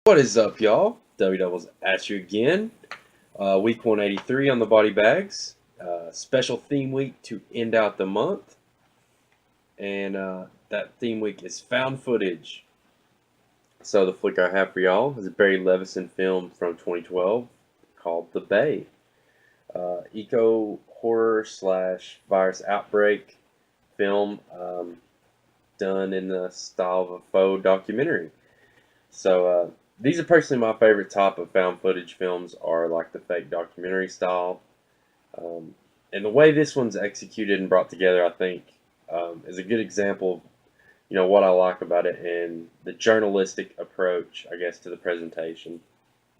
What is up, y'all? Dubby Dubbles at you again. Week 183 on the Bodybags. Special theme week to end out the month. And that theme week is found footage. So the flick I have for y'all is a Barry Levinson film from 2012 called The Bay. Eco horror slash virus outbreak film done in the style of a faux documentary. So these are personally my favorite type of found footage films, are like the fake documentary style. And the way this one's executed and brought together, I think, is a good example of what I like about it and the journalistic approach, I guess, to the presentation.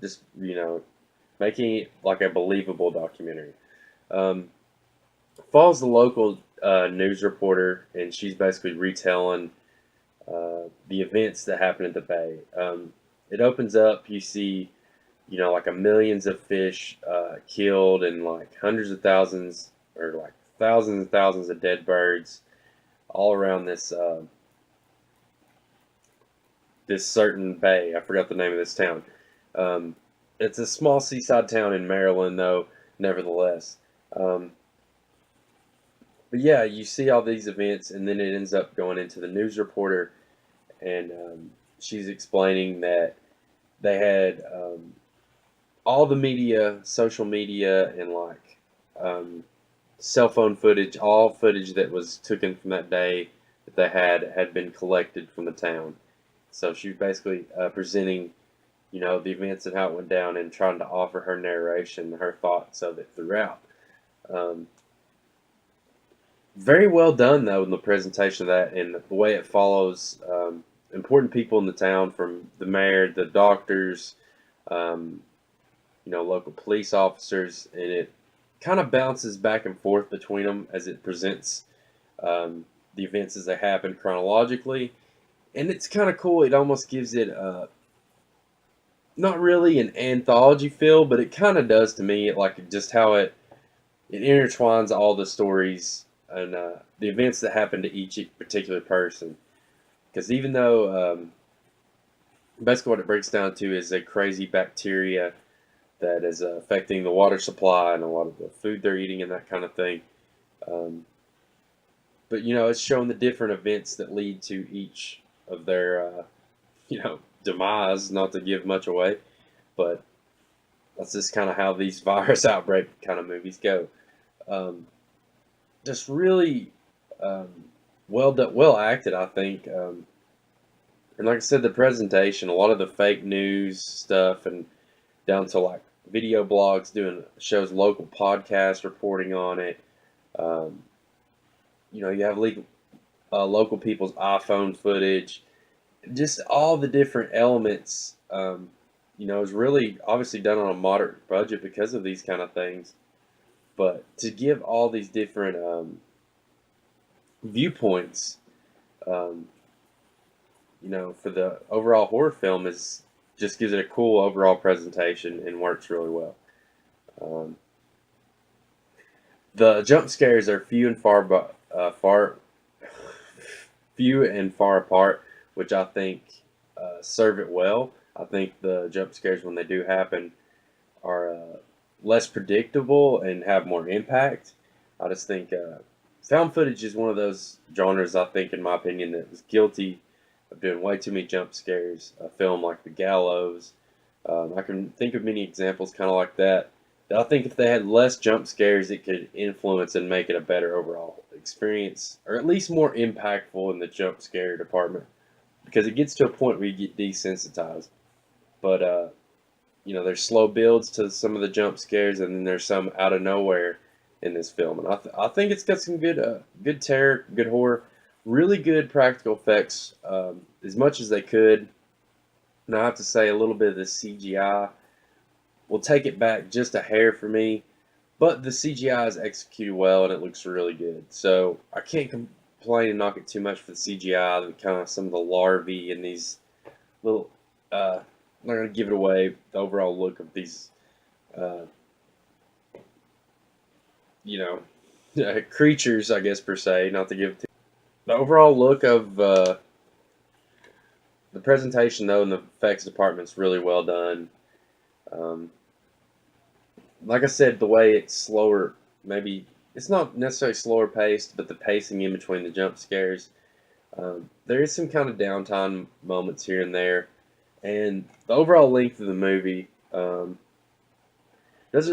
Just making it like a believable documentary. Follows the local news reporter, and she's basically retelling the events that happened at the bay. It opens up, you see, like a millions of fish killed, and like hundreds of thousands, or like thousands and thousands of dead birds all around this certain bay. I forgot the name of this town. It's a small seaside town in Maryland, though, nevertheless. But yeah, you see all these events, and then it ends up going into the news reporter, and she's explaining that they had all the media, social media, and like cell phone footage, all footage that was taken from that day that they had been collected from the town. So she was basically presenting, the events and how it went down, and trying to offer her narration, her thoughts of it throughout. Very well done, though, in the presentation of that, and the way it follows important people in the town, from the mayor, the doctors, local police officers, and it kind of bounces back and forth between them as it presents the events as they happen chronologically. And it's kind of cool. It almost gives it not really an anthology feel, but it kind of does to me. Like just how it intertwines all the stories and the events that happen to each particular person. Because even though basically what it breaks down to is a crazy bacteria that is affecting the water supply and a lot of the food they're eating and that kind of thing. But it's showing the different events that lead to each of their demise. Not to give much away, but that's just kind of how these virus outbreak kind of movies go. Just really well acted, I think. And like I said, the presentation, a lot of the fake news stuff, and down to like video blogs doing shows, local podcasts reporting on it. You have local people's iPhone footage, just all the different elements. Is really obviously done on a moderate budget because of these kind of things. But to give all these different viewpoints, for the overall horror film just gives it a cool overall presentation and works really well. The jump scares are few and far apart, which I think serve it well. I think the jump scares, when they do happen, are less predictable and have more impact. I just think found footage is one of those genres, I think, in my opinion, that was guilty of doing way too many jump scares. A film like The Gallows, I can think of many examples kind of like that. I think if they had less jump scares, it could influence and make it a better overall experience, or at least more impactful in the jump scare department, because it gets to a point where you get desensitized. But there's slow builds to some of the jump scares, and then there's some out of nowhere in this film. And I think it's got some good terror, good horror, really good practical effects, as much as they could. And I have to say, a little bit of the CGI will take it back just a hair for me, but the CGI is executed well and it looks really good. So I can't complain and knock it too much for the CGI. And kind of some of the larvae and these little, I'm not going to give it away, the overall look of these, creatures, I guess, per se, not to give it to the overall look of the The presentation though in the effects department is really well done. Um, like I said, the way it's slower, maybe it's not necessarily slower paced, but the pacing in between the jump scares. There is some kind of downtime moments here and there, and the overall length of the movie doesn't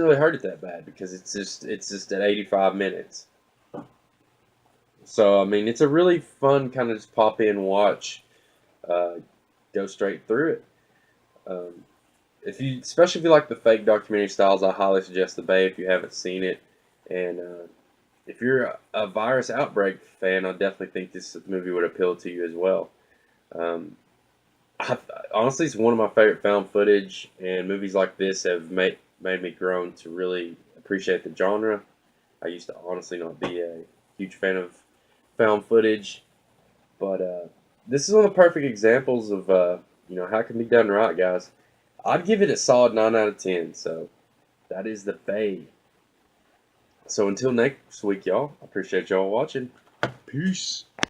really hurt it that bad because it's just at 85 minutes. So I mean, it's a really fun kind of just pop in, watch, uh, go straight through it. Um, if you, especially if you like the fake documentary styles, I highly suggest The Bay if you haven't seen it. And if you're a virus outbreak fan, I definitely think this movie would appeal to you as well. Um, I, honestly, it's one of my favorite found footage, and movies like this have made me grown to really appreciate the genre. I used to honestly not be a huge fan of found footage, but this is one of the perfect examples of how it can be done right, guys. I'd give it a solid 9 out of 10. So that is The Bay. So until next week, y'all. I appreciate y'all watching. Peace.